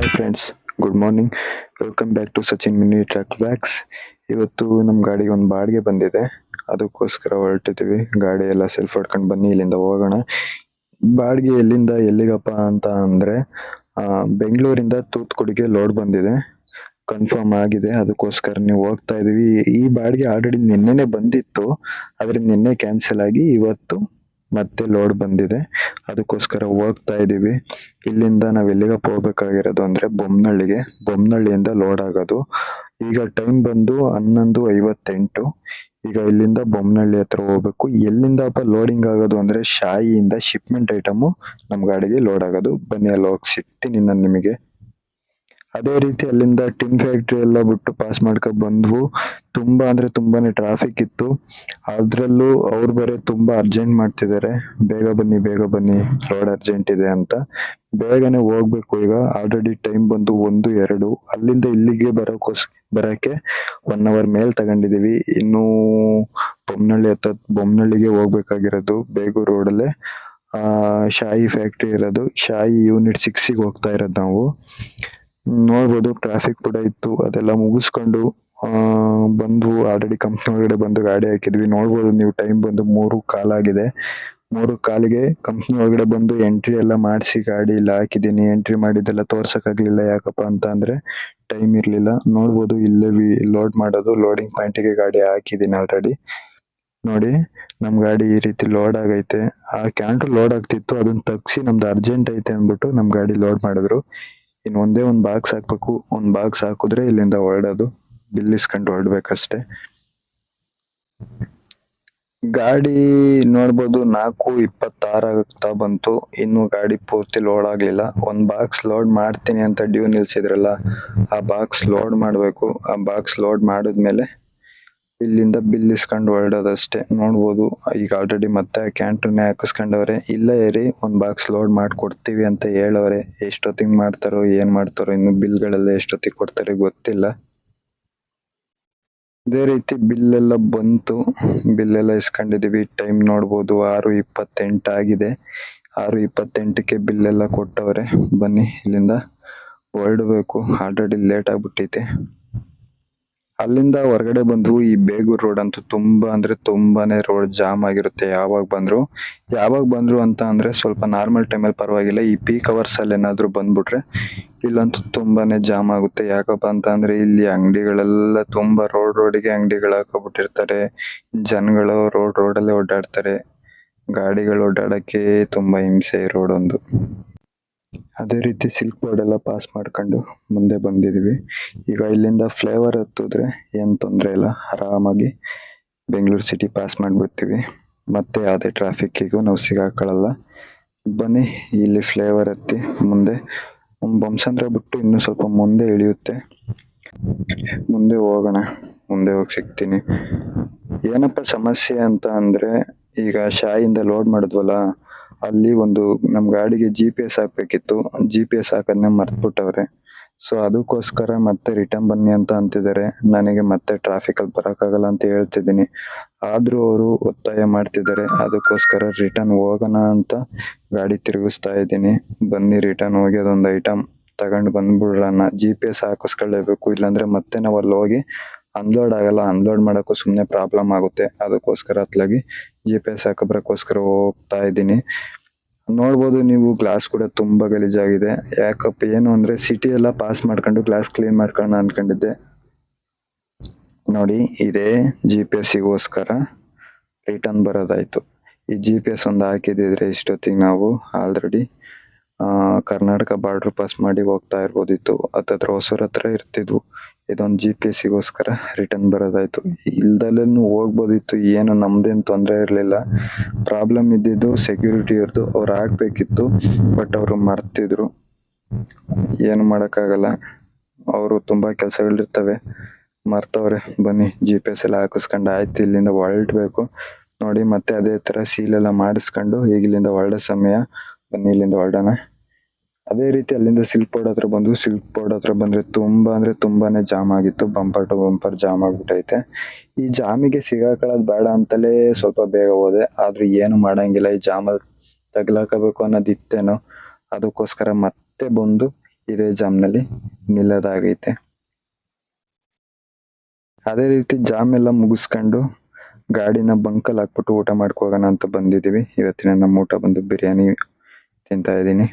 Hi friends, good morning. Welcome back to Sachin mini track backs. ಇವತ್ತು ನಮ್ಮ ಗಾಡಿಗೆ ಒಂದು ಬಾಡಿಗೆ ಬಂದಿದೆ, ಅದಕ್ಕೋಸ್ಕರ ಹೊರಟಿದ್ದೀವಿ. ಗಾಡಿ ಎಲ್ಲ ಸೆಲ್ಫ್ ಹೊಡ್ಕೊಂಡು ಬನ್ನಿ, ಇಲ್ಲಿಂದ ಹೋಗೋಣ. ಬಾಡಿಗೆ ಎಲ್ಲಿಂದ ಎಲ್ಲಿಗಪ್ಪ ಅಂತ ಅಂದರೆ ಬೆಂಗಳೂರಿಂದ ತೂತ್ಕುಡಿಗೆ ಲೋಡ್ ಬಂದಿದೆ, ಕನ್ಫರ್ಮ್ ಆಗಿದೆ. ಅದಕ್ಕೋಸ್ಕರ ನೀವು ಹೋಗ್ತಾ ಇದೀವಿ. ಈ ಬಾಡಿಗೆ ಆಲ್ರೆಡಿ ನಿನ್ನೆನೆ ಬಂದಿತ್ತು, ಆದ್ರೆ ನಿನ್ನೆ ಕ್ಯಾನ್ಸಲ್ ಆಗಿ ಇವತ್ತು ಮತ್ತೆ ಲೋಡ್ ಬಂದಿದೆ. ಅದಕ್ಕೋಸ್ಕರ ಹೋಗ್ತಾ ಇದೀವಿ. ಇಲ್ಲಿಂದ ನಾವ್ ಎಲ್ಲಿಗಪ್ಪ ಹೋಗ್ಬೇಕಾಗಿರೋದು ಅಂದ್ರೆ ಬೊಮ್ಮನಹಳ್ಳಿಯಿಂದ ಲೋಡ್ ಆಗೋದು. ಈಗ ಟೈಮ್ ಬಂದು 11:58. ಈಗ ಇಲ್ಲಿಂದ ಬೊಮ್ಮನಹಳ್ಳಿ ಹತ್ರ ಹೋಗ್ಬೇಕು. ಎಲ್ಲಿಂದಪ್ಪ ಲೋಡಿಂಗ್ ಆಗೋದು ಅಂದ್ರೆ ಶಾಯಿಯಿಂದ ಶಿಪ್ಮೆಂಟ್ ಐಟಮ್ ನಮ್ ಗಾಡಿಗೆ ಲೋಡ್ ಆಗೋದು. ಬನ್ನಿ, ಅಲ್ಲಿ ಹೋಗಿ ಸಿಗ್ತೀನಿ ನಾನು ನಿಮಗೆ. ಅದೇ ರೀತಿ ಅಲ್ಲಿಂದ ಟಿನ್ ಫ್ಯಾಕ್ಟ್ರಿ ಎಲ್ಲ ಬಿಟ್ಟು ಪಾಸ್ ಮಾಡ್ಕೊಂಡ್ ಬಂದ್ವು. ತುಂಬಾ ಅಂದ್ರೆ ತುಂಬಾನೇ ಟ್ರಾಫಿಕ್ ಇತ್ತು. ಅದ್ರಲ್ಲೂ ಅವ್ರು ಬೇರೆ ತುಂಬಾ ಅರ್ಜೆಂಟ್ ಮಾಡ್ತಿದ್ದಾರೆ, ಬೇಗ ಬನ್ನಿ ಲೋಡ್ ಅರ್ಜೆಂಟ್ ಇದೆ ಅಂತ. ಬೇಗನೆ ಹೋಗ್ಬೇಕು. ಈಗ ಆಲ್ರೆಡಿ ಟೈಮ್ ಬಂದು 1:02. ಅಲ್ಲಿಂದ ಇಲ್ಲಿಗೆ ಬರಕ್ಕೆ 1 ಅವರ್ ಮೇಲ್ ತಗೊಂಡಿದೀವಿ. ಇನ್ನು ಬೊಮ್ಮನಹಳ್ಳಿಗೆ ಹೋಗ್ಬೇಕಾಗಿರೋದು ಬೇಗೂರು ರೋಡಲ್ಲೇ ಶಾಯಿ ಫ್ಯಾಕ್ಟ್ರಿ ಇರೋದು. ಶಾಯಿ ಯೂನಿಟ್ 6ಗೆ ಹೋಗ್ತಾ ಇರೋದು ನಾವು. ನೋಡ್ಬೋದು, ಟ್ರಾಫಿಕ್ ಕೂಡ ಇತ್ತು. ಅದೆಲ್ಲ ಮುಗಿಸ್ಕೊಂಡು ಬಂದ್ವು. ಆಲ್ರೆಡಿ ಕಂಪ್ನಿ ಒಳಗಡೆ ಬಂದು ಗಾಡಿ ಹಾಕಿದ್ವಿ. ನೋಡ್ಬೋದು ನೀವು, ಟೈಮ್ ಬಂದು 3:15 ಆಗಿದೆ. 3:15ಗೆ ಕಂಪ್ನಿ ಒಳಗಡೆ ಬಂದು ಎಂಟ್ರಿ ಎಲ್ಲ ಮಾಡಿಸಿ ಗಾಡಿ ಇಲ್ಲ ಹಾಕಿದೀನಿ. ಎಂಟ್ರಿ ಮಾಡಿದ್ದೆಲ್ಲ ತೋರ್ಸಕ್ಕಾಗ್ಲಿಲ್ಲ, ಯಾಕಪ್ಪ ಅಂತ ಅಂದ್ರೆ ಟೈಮ್ ಇರ್ಲಿಲ್ಲ. ನೋಡ್ಬೋದು, ಇಲ್ಲೇ ಲೋಡ್ ಮಾಡೋದು. ಲೋಡಿಂಗ್ ಪಾಯಿಂಟಿಗೆ ಗಾಡಿ ಹಾಕಿದೀನಿ ಆಲ್ರೆಡಿ. ನೋಡಿ, ನಮ್ ಗಾಡಿ ಈ ರೀತಿ ಲೋಡ್ ಆಗೈತೆ. ಆ ಕ್ಯಾಂಟರ್ ಲೋಡ್ ಆಗ್ತಿತ್ತು, ಅದನ್ನ ತಗ್ಸಿ ನಮ್ದು ಅರ್ಜೆಂಟ್ ಐತೆ ಅಂದ್ಬಿಟ್ಟು ನಮ್ ಗಾಡಿ ಲೋಡ್ ಮಾಡಿದ್ರು. ಇನ್ನು ಒಂದೇ ಒಂದು ಬಾಕ್ಸ್ ಹಾಕ್ಬೇಕು. ಒಂದು ಬಾಕ್ಸ್ ಹಾಕಿದ್ರೆ ಇಲ್ಲಿಂದ ಹೊರಡೋದು, ಬಿಲ್ ಇಸ್ಕೊಂಡು ಹೊರಡ್ಬೇಕಷ್ಟೇ. ಗಾಡಿ ನೋಡ್ಬೋದು 4:26 ಆಗ್ತಾ ಬಂತು, ಇನ್ನು ಗಾಡಿ ಪೂರ್ತಿ ಲೋಡ್ ಆಗ್ಲಿಲ್ಲ. ಒಂದ್ ಬಾಕ್ಸ್ ಲೋಡ್ ಮಾಡ್ತೀನಿ ಅಂತ ಡ್ಯೂ ನಿಲ್ಸಿದ್ರಲ್ಲ, ಆ ಬಾಕ್ಸ್ ಲೋಡ್ ಮಾಡ್ಬೇಕು. ಆ ಬಾಕ್ಸ್ ಲೋಡ್ ಮಾಡಿದ್ಮೇಲೆ ಇಲ್ಲಿಂದ ಬಿಲ್ ಇಸ್ಕೊಂಡು ಹೊರಡೋದಷ್ಟೇ. ನೋಡ್ಬೋದು, ಈಗ ಆಲ್ರೆಡಿ ಮತ್ತೆ ಕ್ಯಾಂಟರ್ನೇ ಹಾಕಿಸ್ಕೊಂಡವ್ರೆ. ಇಲ್ಲ ಏರಿ, ಒಂದ್ ಬಾಕ್ಸ್ ಲೋಡ್ ಮಾಡ್ಕೊಡ್ತೀವಿ ಅಂತ ಹೇಳವ್ರೆ. ಎಷ್ಟೊತ್ತಿಗೆ ಮಾಡ್ತಾರೋ ಏನ್ ಮಾಡ್ತಾರೋ, ಇನ್ನು ಬಿಲ್ಗಳೆಲ್ಲ ಎಷ್ಟೊತ್ತಿಗೆ ಕೊಡ್ತಾರೆ ಗೊತ್ತಿಲ್ಲ. ಅದೇ ರೀತಿ ಬಿಲ್ ಎಲ್ಲ ಬಂತು, ಬಿಲ್ ಎಲ್ಲ ಇಸ್ಕೊಂಡಿದೀವಿ. ಟೈಮ್ ನೋಡ್ಬೋದು 6:28 ಆಗಿದೆ. 6:28ಕ್ಕೆ ಬಿಲ್ ಎಲ್ಲ ಕೊಟ್ಟವ್ರೆ. ಬನ್ನಿ, ಇಲ್ಲಿಂದ ಹೊರಡ್ಬೇಕು. ಆಲ್ರೆಡಿ ಲೇಟ್ ಆಗ್ಬಿಟ್ಟೈತೆ. ಅಲ್ಲಿಂದ ಹೊರಗಡೆ ಬಂದ್ವು. ಈ ಬೇಗೂರು ರೋಡ್ ಅಂತೂ ತುಂಬಾ ಅಂದ್ರೆ ತುಂಬಾನೇ ರೋಡ್ ಜಾಮ್ ಆಗಿರುತ್ತೆ ಯಾವಾಗ ಬಂದ್ರು ಅಂತ ಅಂದ್ರೆ. ಸ್ವಲ್ಪ ನಾರ್ಮಲ್ ಟೈಮಲ್ಲಿ ಪರವಾಗಿಲ್ಲ, ಈ ಪೀಕ್ ಅವರ್ಸ್ ಅಲ್ಲಿ ಏನಾದ್ರು ಬಂದ್ಬಿಟ್ರೆ ಇಲ್ಲಂತೂ ತುಂಬಾನೇ ಜಾಮ್ ಆಗುತ್ತೆ. ಯಾಕಪ್ಪ ಅಂತ ಅಂದ್ರೆ ಇಲ್ಲಿ ಅಂಗಡಿಗಳೆಲ್ಲ ತುಂಬಾ ರೋಡಿಗೆ ಅಂಗಡಿಗಳು ಹಾಕೋಬಿಟ್ಟಿರ್ತಾರೆ. ಜನಗಳು ರೋಡಲ್ಲೇ ಓಡಾಡ್ತಾರೆ. ಗಾಡಿಗಳು ಓಡಾಡಕ್ಕೆ ತುಂಬಾ ಹಿಂಸೆ ಈ ರೋಡ್ ಒಂದು. ಅದೇ ರೀತಿ ಸಿಲ್ಕ್ ಬೋರ್ಡ್ ಎಲ್ಲ ಪಾಸ್ ಮಾಡ್ಕೊಂಡು ಮುಂದೆ ಬಂದಿದೀವಿ. ಈಗ ಇಲ್ಲಿಂದ ಫ್ಲೇವರ್ ಹತ್ತಿದ್ರೆ ಏನ್ ತೊಂದ್ರೆ ಇಲ್ಲ, ಆರಾಮಾಗಿ ಬೆಂಗಳೂರು ಸಿಟಿ ಪಾಸ್ ಮಾಡ್ಬಿಡ್ತೀವಿ. ಮತ್ತೆ ಯಾವುದೇ ಟ್ರಾಫಿಕ್ಕಿಗೂ ನಾವು ಸಿಗಾಕೊಳ್ಳಲ್ಲ. ಬನ್ನಿ, ಇಲ್ಲಿ ಫ್ಲೇವರ್ ಹತ್ತಿ ಮುಂದೆ ಬೊಮ್ಮಸಂದ್ರ ಬಿಟ್ಟು ಇನ್ನು ಸ್ವಲ್ಪ ಮುಂದೆ ಇಳಿಯುತ್ತೆ. ಮುಂದೆ ಹೋಗೋಣ, ಮುಂದೆ ಹೋಗಿ ಸಿಗ್ತೀನಿ. ಏನಪ್ಪ ಸಮಸ್ಯೆ ಅಂತ ಅಂದ್ರೆ, ಈಗ ಶಾಯಿಂದ ಲೋಡ್ ಮಾಡಿದ್ವಲ್ಲ, ಅಲ್ಲಿ ಒಂದು ನಮ್ ಗಾಡಿಗೆ GPS ಹಾಕ್ಬೇಕಿತ್ತು. GPS ಹಾಕೋದನ್ನ ಮರ್ತ್ಬಿಟ್ಟವ್ರೆ. ಸೊ ಅದಕ್ಕೋಸ್ಕರ ಮತ್ತೆ ರಿಟರ್ನ್ ಬನ್ನಿ ಅಂತ ಅಂತಿದ್ದಾರೆ. ನನಗೆ ಮತ್ತೆ ಟ್ರಾಫಿಕ್ ಅಲ್ಲಿ ಬರಕ್ಕಾಗಲ್ಲ ಅಂತ ಹೇಳ್ತಿದ್ದೀನಿ. ಆದ್ರೂ ಅವರು ಒತ್ತಾಯ ಮಾಡ್ತಿದ್ದಾರೆ. ಅದಕ್ಕೋಸ್ಕರ ರಿಟರ್ನ್ ಹೋಗೋಣ ಅಂತ ಗಾಡಿ ತಿರುಗಿಸ್ತಾ ಇದ್ದೀನಿ. ಬನ್ನಿ, ರಿಟರ್ನ್ ಹೋಗಿ ಅದೊಂದು ಐಟಮ್ ತಗೊಂಡು ಬಂದ್ಬಿಡ್ರಣ. GPS ಹಾಕಿಸ್ಕೊಳ್ಳೇಬೇಕು, ಇಲ್ಲಾಂದ್ರೆ ಮತ್ತೆ ನಾವು ಅಲ್ಲಿ ಹೋಗಿ ಅನ್ಲೋಡ್ ಆಗಲ್ಲ. ಅನ್ಲೋಡ್ ಮಾಡಕ್ಕೂ ಸುಮ್ನೆ ಪ್ರಾಬ್ಲಮ್ ಆಗುತ್ತೆ. ಅದಕ್ಕೋಸ್ಕರ ಅತ್ಲಾಗಿ GPS ಹಾಕಬ್ರಕ್ಕೋಸ್ಕರ ಹೋಗ್ತಾ ಇದ್ದೀನಿ. ನೋಡ್ಬೋದು ನೀವು, ಗ್ಲಾಸ್ ಕೂಡ ತುಂಬಾ ಗಲೀಜಾಗಿದೆ. ಯಾಕಪ್ಪ ಏನು ಅಂದ್ರೆ ಸಿಟಿ ಎಲ್ಲ ಪಾಸ್ ಮಾಡ್ಕೊಂಡು ಗ್ಲಾಸ್ ಕ್ಲೀನ್ ಮಾಡ್ಕೊಳ್ಳೋಣ ಅನ್ಕೊಂಡಿದ್ದೆ. ನೋಡಿ, ಇದೇ GPS ಗೋಸ್ಕರ ರಿಟರ್ನ್ ಬರೋದಾಯ್ತು. ಈ GPS ಒಂದು ಹಾಕಿದಿದ್ರೆ ಇಷ್ಟೊತ್ತಿಗೆ ನಾವು ಆಲ್ರೆಡಿ ಕರ್ನಾಟಕ ಬಾರ್ಡರ್ ಪಾಸ್ ಮಾಡಿ ಹೋಗ್ತಾ ಇರ್ಬೋದಿತ್ತು. ಹತ್ತತ್ರ ಹೊಸೂರ್ ಹತ್ರ ಇರ್ತಿದ್ವು. ಇದೊಂದು GPS ಗೋಸ್ಕರ ರಿಟರ್ನ್ ಬರೋದಾಯ್ತು. ಇಲ್ದಲ್ಲೇನು ಹೋಗ್ಬೋದಿತ್ತು, ಏನು ನಮ್ದೇನು ತೊಂದರೆ ಇರ್ಲಿಲ್ಲ. ಪ್ರಾಬ್ಲಮ್ ಇದ್ದಿದ್ದು ಸೆಕ್ಯೂರಿಟಿ ಅವ್ರದ್ದು. ಅವ್ರು ಹಾಕ್ಬೇಕಿತ್ತು, ಬಟ್ ಅವರು ಮರ್ತಿದ್ರು. ಏನು ಮಾಡಕ್ಕಾಗಲ್ಲ, ಅವರು ತುಂಬಾ ಕೆಲಸಗಳಿರ್ತವೆ, ಮರ್ತವ್ರೆ. ಬನ್ನಿ, GPS ಎಲ್ಲ ಹಾಕಿಸ್ಕೊಂಡು ಆಯ್ತು, ಇಲ್ಲಿಂದ ಹೊರಡ್ಬೇಕು. ನೋಡಿ, ಮತ್ತೆ ಅದೇ ತರ ಸೀಲ್ ಎಲ್ಲ ಮಾಡಿಸ್ಕೊಂಡು ಈಗ ಇಲ್ಲಿಂದ ಹೊರಡೋ ಸಮಯ. ಬನ್ನಿ, ಇಲ್ಲಿಂದ ಹೊರಡೋಣ. ಅದೇ ರೀತಿ ಅಲ್ಲಿಂದ ಸಿಲ್ಕ್ ಬೋರ್ಡ್ ಹತ್ರ ಬಂದ್ರೆ ತುಂಬಾ ಅಂದ್ರೆ ತುಂಬಾನೇ ಜಾಮ್ ಆಗಿತ್ತು. ಬಂಪರ್ ಟು ಬಂಪರ್ ಜಾಮ್ ಆಗ್ಬಿಟ್ಟೈತೆ. ಈ ಜಾಮಿಗೆ ಸಿಗಾಕೊಳ್ಳೋದು ಬೇಡ ಅಂತಲೇ ಸ್ವಲ್ಪ ಬೇಗ ಹೋದೆ. ಆದ್ರೂ ಏನು ಮಾಡಂಗಿಲ್ಲ, ಈ ಜಾಮಲ್ಲಿ ತಗ್ಲಾಕಬೇಕು ಅನ್ನೋದು ಇತ್ತೇನೋ. ಅದಕ್ಕೋಸ್ಕರ ಮತ್ತೆ ಬಂದು ಇದೇ ಜಾಮ್ನಲ್ಲಿ ನಿಲ್ಲೋದಾಗೈತೆ. ಅದೇ ರೀತಿ ಜಾಮ್ ಎಲ್ಲ ಮುಗಿಸ್ಕೊಂಡು ಗಾಡಿನ ಬಂಕಲ್ಲಿ ಹಾಕ್ಬಿಟ್ಟು ಊಟ ಮಾಡ್ಕೋಗೋಣ ಅಂತ ಬಂದಿದ್ದೀವಿ. ಇವತ್ತಿನ ನಮ್ಮ ಊಟ ಬಂದು ಬಿರಿಯಾನಿ ತಿಂತಾ ಇದ್ದೀನಿ.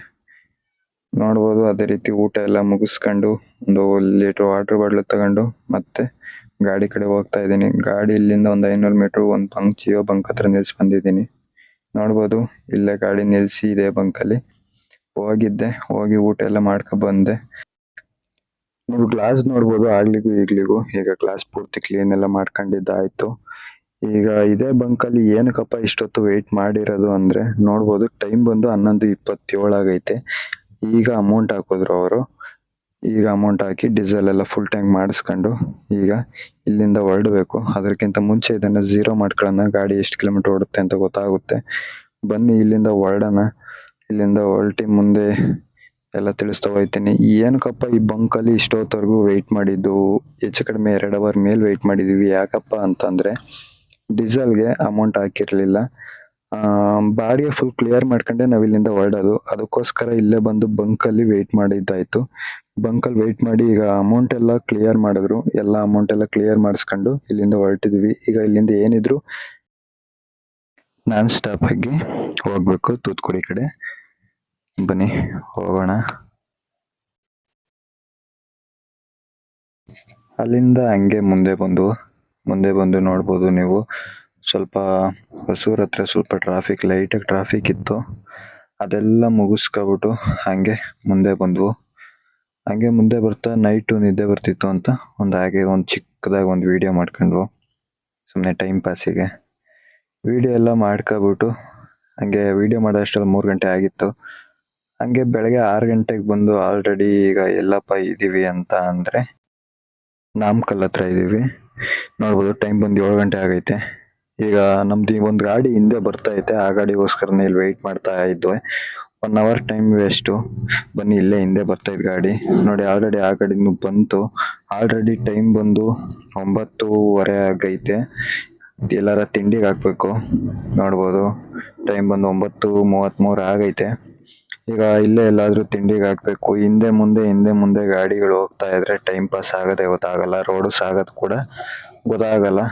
ನೋಡ್ಬೋದು ಅದೇ ರೀತಿ ಊಟ ಎಲ್ಲ ಮುಗಿಸ್ಕೊಂಡು ಒಂದು ಲೀಟರ್ ವಾಟರ್ ಬಾಟ್ಲು ತಗೊಂಡು ಮತ್ತೆ ಗಾಡಿ ಕಡೆ ಹೋಗ್ತಾ ಇದ್ದೀನಿ. ಗಾಡಿ ಇಲ್ಲಿಂದ ಒಂದು 500 ಮೀಟರ್ ಒಂದು ಬಂಕ್ ಜಿಯೋ ಬಂಕ್ ಹತ್ರ ನಿಲ್ಸಿ ಬಂದಿದ್ದೀನಿ. ನೋಡ್ಬೋದು ಇಲ್ಲೇ ಗಾಡಿ ನಿಲ್ಸಿ ಇದೆ ಬಂಕಲ್ಲಿ ಹೋಗಿ ಊಟ ಎಲ್ಲ ಮಾಡ್ಕೊ ಬಂದೆ. ನೀವು ಗ್ಲಾಸ್ ನೋಡ್ಬೋದು ಆಗ್ಲಿಗೂ ಈಗ್ಲಿಗೂ. ಈಗ ಗ್ಲಾಸ್ ಪೂರ್ತಿ ಕ್ಲೀನ್ ಎಲ್ಲ ಮಾಡ್ಕೊಂಡಿದ್ದಾಯ್ತು. ಈಗ ಇದೇ ಬಂಕಲ್ಲಿ ಏನಕ್ಕಪ್ಪ ಇಷ್ಟೊತ್ತು ವೆಯ್ಟ್ ಮಾಡಿರೋದು ಅಂದ್ರೆ ನೋಡ್ಬೋದು ಟೈಮ್ ಬಂದು 11:27 ಆಗೈತೆ. ಈಗ ಅಮೌಂಟ್ ಹಾಕಿದ್ರು ಅವರು. ಈಗ ಅಮೌಂಟ್ ಹಾಕಿ ಡೀಸೆಲ್ ಎಲ್ಲ ಫುಲ್ ಟ್ಯಾಂಕ್ ಮಾಡಿಸ್ಕೊಂಡು ಈಗ ಇಲ್ಲಿಂದ ಹೊರಡಬೇಕು. ಅದಕ್ಕಿಂತ ಮುಂಚೆ ಇದನ್ನ ಝೀರೋ ಮಾಡ್ಕೊಳ್ಳೋಣ, ಗಾಡಿ ಎಷ್ಟು ಕಿಲೋಮೀಟರ್ ಓಡುತ್ತೆ ಅಂತ ಗೊತ್ತಾಗುತ್ತೆ. ಬನ್ನಿ ಇಲ್ಲಿಂದ ಹೊರಡೋಣ. ಇಲ್ಲಿಂದ ಹೊರಟಿ ಮುಂದೆ ಎಲ್ಲ ತಿಳಿಸ್ತಾ ಹೋಗ್ತೀನಿ. ಏನಕ್ಕಪ್ಪ ಈ ಬಂಕಲ್ಲಿ ಇಷ್ಟೊತ್ತವರೆಗೂ ವೆಯ್ಟ್ ಮಾಡಿದ್ದು, ಹೆಚ್ಚು ಕಡಿಮೆ 2 ಅವರ್ ಮೇಲೆ ವೆಯ್ಟ್ ಮಾಡಿದೀವಿ. ಯಾಕಪ್ಪ ಅಂತಂದ್ರೆ ಡೀಸೆಲ್ಗೆ ಅಮೌಂಟ್ ಹಾಕಿರ್ಲಿಲ್ಲ. ಬಾಡಿಗೆ ಫುಲ್ ಕ್ಲಿಯರ್ ಮಾಡ್ಕೊಂಡೆ ನಾವ್ ಇಲ್ಲಿಂದ ಹೊರಡೋದು. ಅದಕ್ಕೋಸ್ಕರ ಇಲ್ಲೇ ಬಂದು ಬಂಕಲ್ಲಿ ವೆಯ್ಟ್ ಮಾಡಿದ್ದಾಯ್ತು. ಬಂಕಲ್ಲಿ ವೆಯ್ಟ್ ಮಾಡಿ ಈಗ ಅಮೌಂಟ್ ಎಲ್ಲ ಕ್ಲಿಯರ್ ಮಾಡಿದ್ರು. ಎಲ್ಲ ಅಮೌಂಟ್ ಎಲ್ಲ ಕ್ಲಿಯರ್ ಮಾಡಿಸ್ಕೊಂಡು ಇಲ್ಲಿಂದ ಹೊರಟಿದ್ವಿ. ಈಗ ಇಲ್ಲಿಂದ ಏನಿದ್ರು ನಾನ್ ಸ್ಟಾಪ್ ಆಗಿ ಹೋಗ್ಬೇಕು ತೂತ್ಕುಡಿ ಕಡೆ. ಬನ್ನಿ ಹೋಗೋಣ. ಅಲ್ಲಿಂದ ಹಂಗೆ ಮುಂದೆ ಬಂದು ನೋಡ್ಬೋದು ನೀವು ಸ್ವಲ್ಪ ಹೊಸೂರ್ ಹತ್ರ ಸ್ವಲ್ಪ ಟ್ರಾಫಿಕ್, ಲೈಟಾಗಿ ಟ್ರಾಫಿಕ್ ಇತ್ತು. ಅದೆಲ್ಲ ಮುಗಿಸ್ಕೊಬಿಟ್ಟು ಹಂಗೆ ಮುಂದೆ ಬರ್ತಾ ನೈಟು ನಿದ್ದೆ ಬರ್ತಿತ್ತು ಅಂತ ಹಾಗೆ ಒಂದು ಚಿಕ್ಕದಾಗಿ ಒಂದು ವಿಡಿಯೋ ಮಾಡ್ಕೊಂಡ್ವು ಸುಮ್ಮನೆ ಟೈಮ್ ಪಾಸಿಗೆ. ವಿಡಿಯೋ ಎಲ್ಲ ಮಾಡ್ಕೊಬಿಟ್ಟು ಹಂಗೆ ವಿಡಿಯೋ ಮಾಡೋ ಅಷ್ಟರಲ್ಲಿ 3 ಗಂಟೆ ಆಗಿತ್ತು. ಹಂಗೆ ಬೆಳಗ್ಗೆ 6 ಗಂಟೆಗೆ ಬಂದು ಆಲ್ರೆಡಿ ಈಗ ಎಲ್ಲಪ್ಪ ಇದೀವಿ ಅಂತ ಅಂದ್ರೆ ನಾಮಕಲ್ ಹತ್ರ ಇದೀವಿ. ನೋಡ್ಬೋದು ಟೈಮ್ ಬಂದು 7 ಗಂಟೆ ಆಗೈತೆ. ಈಗ ನಮ್ದು ಒಂದು ಗಾಡಿ ಹಿಂದೆ ಬರ್ತಾ ಐತೆ. ಆ ಗಾಡಿಗೋಸ್ಕರನೇ ಇಲ್ಲಿ ವೆಯ್ಟ್ ಮಾಡ್ತಾ ಇದ್ವಿ. 1 ಅವರ್ ಟೈಮ್ ವೇಸ್ಟು. ಬನ್ನಿ ಇಲ್ಲೇ ಹಿಂದೆ ಬರ್ತಾ ಇದ್ ಗಾಡಿ ನೋಡಿ. ಆಲ್ರೆಡಿ ಆ ಗಾಡಿನೂ ಬಂತು. ಆಲ್ರೆಡಿ ಟೈಮ್ ಬಂದು 9:30 ಆಗೈತೆ. ಎಲ್ಲಾರ ತಿಂಡಿಗೆ ಹಾಕ್ಬೇಕು. ನೋಡ್ಬೋದು ಟೈಮ್ ಬಂದು 9:33 ಆಗೈತೆ. ಈಗ ಇಲ್ಲೇ ಎಲ್ಲಾದ್ರೂ ತಿಂಡಿಗೆ ಹಾಕ್ಬೇಕು. ಹಿಂದೆ ಮುಂದೆ ಗಾಡಿಗಳು ಹೋಗ್ತಾ ಇದ್ರೆ ಟೈಮ್ ಪಾಸ್ ಆಗದೆ ಗೊತ್ತಾಗಲ್ಲ. ರೋಡು ಸಾಗೋದು ಕೂಡ ಗೊತ್ತಾಗಲ್ಲ.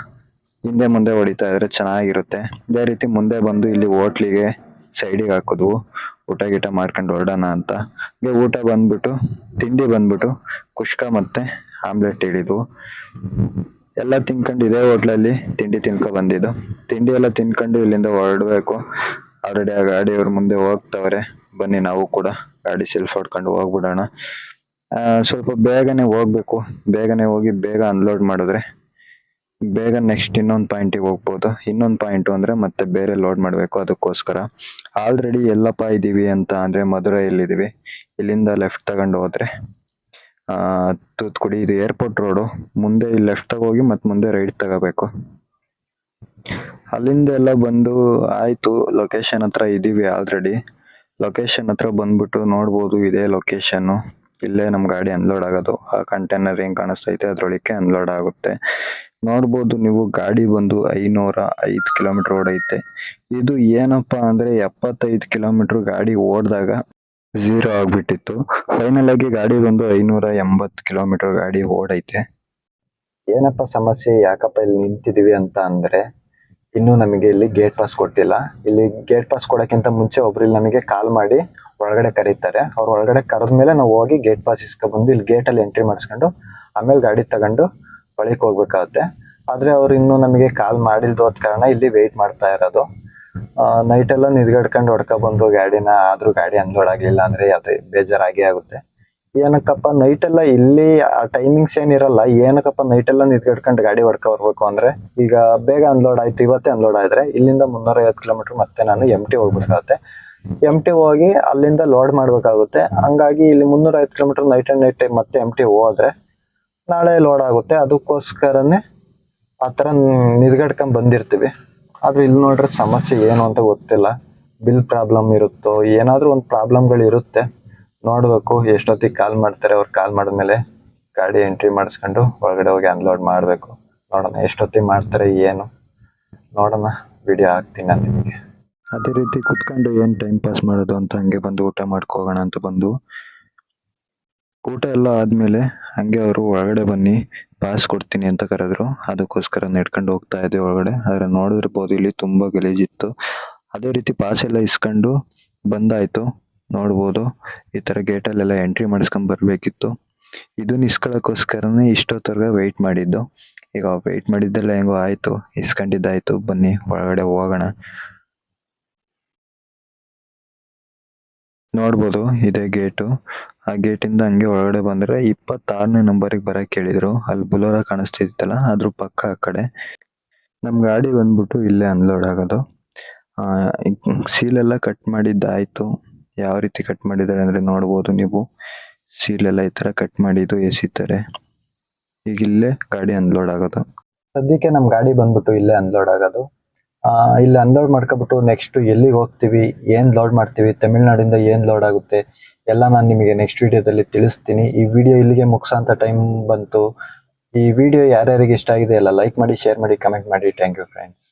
ಹಿಂದೆ ಮುಂದೆ ಹೊಡಿತಾ ಇದ್ರೆ ಚೆನ್ನಾಗಿರುತ್ತೆ. ಇದೇ ರೀತಿ ಮುಂದೆ ಬಂದು ಇಲ್ಲಿ ಹೋಟ್ಲಿಗೆ ಸೈಡಿಗೆ ಹಾಕಿದ್ವು. ಊಟ ಗೀಟ ಮಾಡ್ಕೊಂಡು ಹೊರಡೋಣ ಅಂತ. ಊಟ ಬಂದ್ಬಿಟ್ಟು ತಿಂಡಿ ಬಂದ್ಬಿಟ್ಟು ಕುಷ್ಕ ಮತ್ತೆ ಆಮ್ಲೆಟ್ ಹೇಳಿದ್ವು. ಎಲ್ಲ ತಿನ್ಕೊಂಡು ಇದೇ ಹೋಟ್ಲಲ್ಲಿ ತಿಂಡಿ ತಿನ್ಕೊ ಬಂದಿದ್ದು. ತಿಂಡಿ ಎಲ್ಲ ತಿನ್ಕೊಂಡು ಇಲ್ಲಿಂದ ಹೊರಡ್ಬೇಕು. ಆಲ್ರೆಡಿ ಆ ಗಾಡಿಯವ್ರ ಮುಂದೆ ಹೋಗ್ತವ್ರೆ. ಬನ್ನಿ ನಾವು ಕೂಡ ಗಾಡಿ ಸೆಲ್ಫ್ ಹೊಡ್ಕೊಂಡು ಹೋಗ್ಬಿಡೋಣ. ಸ್ವಲ್ಪ ಬೇಗನೆ ಹೋಗ್ಬೇಕು. ಬೇಗನೆ ಹೋಗಿ ಬೇಗ ಅನ್ಲೋಡ್ ಮಾಡಿದ್ರೆ ಬೇಗ ನೆಕ್ಸ್ಟ್ ಇನ್ನೊಂದು ಪಾಯಿಂಟಿಗೆ ಹೋಗ್ಬೋದು. ಇನ್ನೊಂದು ಪಾಯಿಂಟ್ ಅಂದ್ರೆ ಮತ್ತೆ ಬೇರೆ ಲೋಡ್ ಮಾಡಬೇಕು. ಅದಕ್ಕೋಸ್ಕರ ಆಲ್ರೆಡಿ ಎಲ್ಲಪ್ಪ ಇದೀವಿ ಅಂತ ಅಂದ್ರೆ ಮಧುರೈಯಲ್ಲಿದ್ದೀವಿ. ಇಲ್ಲಿಂದ ಲೆಫ್ಟ್ ತಗೊಂಡು ಹೋದ್ರೆ ತೂತ್ಕುಡಿ, ಇದು ಏರ್ಪೋರ್ಟ್ ರೋಡು. ಮುಂದೆ ಲೆಫ್ಟ್ ಹೋಗಿ ಮತ್ತೆ ಮುಂದೆ ರೈಟ್ ತಗೋಬೇಕು. ಅಲ್ಲಿಂದ ಎಲ್ಲ ಬಂದು ಆಯ್ತು. ಲೊಕೇಶನ್ ಹತ್ರ ಇದೀವಿ ಆಲ್ರೆಡಿ. ಲೊಕೇಶನ್ ಹತ್ರ ಬಂದ್ಬಿಟ್ಟು ನೋಡ್ಬೋದು ಇದೇ ಲೊಕೇಶನ್. ಇಲ್ಲೇ ನಮ್ ಗಾಡಿ ಅನ್ಲೋಡ್ ಆಗೋದು. ಆ ಕಂಟೈನರ್ ಹೆಂಗ್ ಕಾಣಿಸ್ತೈತೆ ಅದ್ರೊಳಕ್ಕೆ ಅನ್ಲೋಡ್ ಆಗುತ್ತೆ. ನೋಡ್ಬೋದು ನೀವು ಗಾಡಿ ಬಂದು 505 ಕಿಲೋಮೀಟರ್ ಓಡೈತೆ. ಇದು ಏನಪ್ಪಾ ಅಂದ್ರೆ 75 ಕಿಲೋಮೀಟರ್ ಗಾಡಿ ಓಡ್ದಾಗ ಝೀರೋ ಆಗ್ಬಿಟ್ಟಿತ್ತು. ಫೈನಲ್ ಆಗಿ ಗಾಡಿ ಬಂದು 580 ಕಿಲೋಮೀಟರ್ ಗಾಡಿ ಓಡೈತೆ. ಏನಪ್ಪ ಸಮಸ್ಯೆ, ಯಾಕಪ್ಪ ಇಲ್ಲಿ ನಿಂತಿದೀವಿ ಅಂತ ಅಂದ್ರೆ ಇನ್ನು ನಮಗೆ ಇಲ್ಲಿ ಗೇಟ್ ಪಾಸ್ ಕೊಟ್ಟಿಲ್ಲ. ಇಲ್ಲಿ ಗೇಟ್ ಪಾಸ್ ಕೊಡಕ್ಕಿಂತ ಮುಂಚೆ ಒಬ್ರು ಇಲ್ಲಿ ನಮಗೆ ಕಾಲ್ ಮಾಡಿ ಒಳಗಡೆ ಕರೀತಾರೆ. ಅವ್ರು ಒಳಗಡೆ ಕರೆದ್ಮೇಲೆ ನಾವು ಹೋಗಿ ಗೇಟ್ ಪಾಸ್ ಇಸ್ಕೊಬಂದು ಇಲ್ಲಿ ಗೇಟ್ ಅಲ್ಲಿ ಎಂಟ್ರಿ ಮಾಡಿಸ್ಕೊಂಡು ಆಮೇಲೆ ಗಾಡಿ ತಗೊಂಡು ಒಳಗೆ ಹೋಗ್ಬೇಕಾಗುತ್ತೆ. ಆದ್ರೆ ಅವ್ರು ಇನ್ನು ನಮಗೆ ಕಾಲ್ ಮಾಡಿಲ್ದೋದ್ ಕಾರಣ ಇಲ್ಲಿ ವೆಯ್ಟ್ ಮಾಡ್ತಾ ಇರೋದು. ನೈಟ್ ಎಲ್ಲ ನಿದ್ಗಡ್ಕೊಂಡು ಹೊಡ್ಕೊಬಂದು ಗಾಡಿನ, ಆದ್ರೂ ಗಾಡಿ ಅನ್ಲೋಡ್ ಆಗ್ಲಿಲ್ಲ ಅಂದ್ರೆ ಅದೇ ಬೇಜಾರಾಗಿ ಆಗುತ್ತೆ. ಏನಕ್ಕಪ್ಪ ನೈಟ್ ಎಲ್ಲ ಇಲ್ಲಿ ಆ ಟೈಮಿಂಗ್ಸ್ ಏನಿರಲ್ಲ. ಏನಕ್ಕಪ್ಪ ನೈಟ್ ಎಲ್ಲ ನಿದ್ಗಡ್ಕೊಂಡು ಗಾಡಿ ಹೊಡ್ಕೊ ಬರ್ಬೇಕು ಅಂದ್ರೆ ಈಗ ಬೇಗ ಅನ್ಲೋಡ್ ಆಯ್ತು. ಇವತ್ತೇ ಅನ್ಲೋಡ್ ಆದ್ರೆ ಇಲ್ಲಿಂದ 350 ಕಿಲೋಮೀಟರ್ ಮತ್ತೆ ನಾನು MT ಹೋಗ್ಬೇಕಾಗುತ್ತೆ. MT ಹೋಗಿ ಅಲ್ಲಿಂದ ಲೋಡ್ ಮಾಡ್ಬೇಕಾಗುತ್ತೆ. ಹಂಗಾಗಿ ಇಲ್ಲಿ 350 ಕಿಲೋಮೀಟರ್ ನೈಟ್ ಅಂಡ್ ನೈಟ್ ಮತ್ತೆ MT ಹೋದ್ರೆ ನಾಳೆ ಲೋಡ್ ಆಗುತ್ತೆ. ಅದಕ್ಕೋಸ್ಕರನೇ ಆತರ ನಿದ್ಗಡ್ಕೊಂಡ್ ಬಂದಿರ್ತೀವಿ. ಆದ್ರೆ ಇಲ್ಲಿ ನೋಡ್ರೆ ಸಮಸ್ಯೆ ಏನು ಅಂತ ಗೊತ್ತಿಲ್ಲ. ಬಿಲ್ ಪ್ರಾಬ್ಲಮ್ ಇರುತ್ತೋ ಏನಾದ್ರೂ ಒಂದು ಪ್ರಾಬ್ಲಮ್ಗಳು ಇರುತ್ತೆ. ನೋಡ್ಬೇಕು ಎಷ್ಟೊತ್ತಿಗೆ ಕಾಲ್ ಮಾಡ್ತಾರೆ. ಅವ್ರು ಕಾಲ್ ಮಾಡಿದ್ಮೇಲೆ ಗಾಡಿ ಎಂಟ್ರಿ ಮಾಡಿಸ್ಕೊಂಡು ಒಳಗಡೆ ಹೋಗಿ ಅನ್ಲೋಡ್ ಮಾಡ್ಬೇಕು. ನೋಡೋಣ ಎಷ್ಟೊತ್ತಿಗೆ ಮಾಡ್ತಾರೆ ಏನು ನೋಡೋಣ. ವಿಡಿಯೋ ಹಾಕ್ತೀನಿ ನಾನು ನಿಮಗೆ. ಅದೇ ರೀತಿ ಕುತ್ಕೊಂಡು ಏನ್ ಟೈಮ್ ಪಾಸ್ ಮಾಡೋದು ಅಂತ ಹಂಗೆ ಬಂದು ಊಟ ಮಾಡ್ಕೋಗೋಣ ಅಂತ ಬಂದು ಊಟ ಎಲ್ಲ ಆದ್ಮೇಲೆ ಹಂಗೆ ಅವರು ಒಳಗಡೆ ಬನ್ನಿ ಪಾಸ್ ಕೊಡ್ತೀನಿ ಅಂತ ಕರೆದ್ರು. ಅದಕ್ಕೋಸ್ಕರ ನಡ್ಕೊಂಡು ಹೋಗ್ತಾ ಇದ್ದೆ ಒಳಗಡೆ. ಆದ್ರೆ ನೋಡಿರ್ಬೋದು ಇಲ್ಲಿ ತುಂಬಾ ಗಲೀಜಿತ್ತು. ಅದೇ ರೀತಿ ಪಾಸ್ ಎಲ್ಲ ಇಸ್ಕೊಂಡು ಬಂದಾಯ್ತು. ನೋಡ್ಬೋದು ಈ ತರ ಗೇಟಲ್ಲೆಲ್ಲ ಎಂಟ್ರಿ ಮಾಡಿಸ್ಕೊಂಡ್ ಬರ್ಬೇಕಿತ್ತು. ಇದನ್ನ ಇಸ್ಕೊಳಕ್ಕೋಸ್ಕರನೇ ಇಷ್ಟೊತ್ತರ್ಗ ವೆಯ್ಟ್ ಮಾಡಿದ್ದು. ಈಗ ವೆಯ್ಟ್ ಮಾಡಿದ್ದೆಲ್ಲ ಹೆಂಗೋ ಆಯ್ತು, ಇಸ್ಕೊಂಡಿದ್ದಾಯ್ತು. ಬನ್ನಿ ಒಳಗಡೆ ಹೋಗೋಣ. ನೋಡ್ಬೋದು ಇದೇ ಗೇಟು. ಆ ಗೇಟಿಂದ ಹಂಗೆ ಒಳಗಡೆ ಬಂದ್ರೆ 26ನೇ ನಂಬರಿಗೆ ಬರಕ್ ಹೇಳಿದ್ರು. ಅಲ್ಲಿ ಬುಲೋರ ಕಾಣಿಸ್ತಿತ್ತಲ್ಲ ಅದ್ರ ಪಕ್ಕ ಆ ಕಡೆ. ನಮ್ ಗಾಡಿ ಬಂದ್ಬಿಟ್ಟು ಇಲ್ಲೇ ಅನ್ಲೋಡ್ ಆಗೋದು. ಸೀಲ್ ಎಲ್ಲ ಕಟ್ ಮಾಡಿದ್ದಾಯ್ತು. ಯಾವ ರೀತಿ ಕಟ್ ಮಾಡಿದ್ದಾರೆ ಅಂದ್ರೆ ನೋಡ್ಬೋದು ನೀವು. ಸೀಲ್ ಎಲ್ಲ ಈ ತರ ಕಟ್ ಮಾಡಿದ್ದು ಎಸಿತಾರೆ. ಈಗ ಇಲ್ಲೇ ಗಾಡಿ ಅನ್ಲೋಡ್ ಆಗೋದು. ಸದ್ಯಕ್ಕೆ ನಮ್ ಗಾಡಿ ಬಂದ್ಬಿಟ್ಟು ಇಲ್ಲೇ ಅನ್ಲೋಡ್ ಆಗೋದು. ಇಲ್ಲಿ ಅನ್ಲೋಡ್ ಮಾಡ್ಕೊಬಿಟ್ಟು ನೆಕ್ಸ್ಟ್ ಎಲ್ಲಿಗೆ ಹೋಗ್ತೀವಿ, ಏನ್ ಲೋಡ್ ಮಾಡ್ತೀವಿ, ತಮಿಳ್ನಾಡಿಂದ ಏನ್ ಲೋಡ್ ಆಗುತ್ತೆ ಎಲ್ಲ ನಾನು ನಿಮಗೆ ನೆಕ್ಸ್ಟ್ ವಿಡಿಯೋದಲ್ಲಿ ತಿಳಿಸ್ತೀನಿ. ಈ ವಿಡಿಯೋ ಇಲ್ಲಿಗೆ ಮುಗಿಸೋಂಥ ಟೈಮ್ ಬಂತು. ಈ ವಿಡಿಯೋ ಯಾರ್ಯಾರಿಗೆ ಇಷ್ಟ ಆಗಿದೆ ಎಲ್ಲ ಲೈಕ್ ಮಾಡಿ, ಶೇರ್ ಮಾಡಿ, ಕಮೆಂಟ್ ಮಾಡಿ. Thank you friends.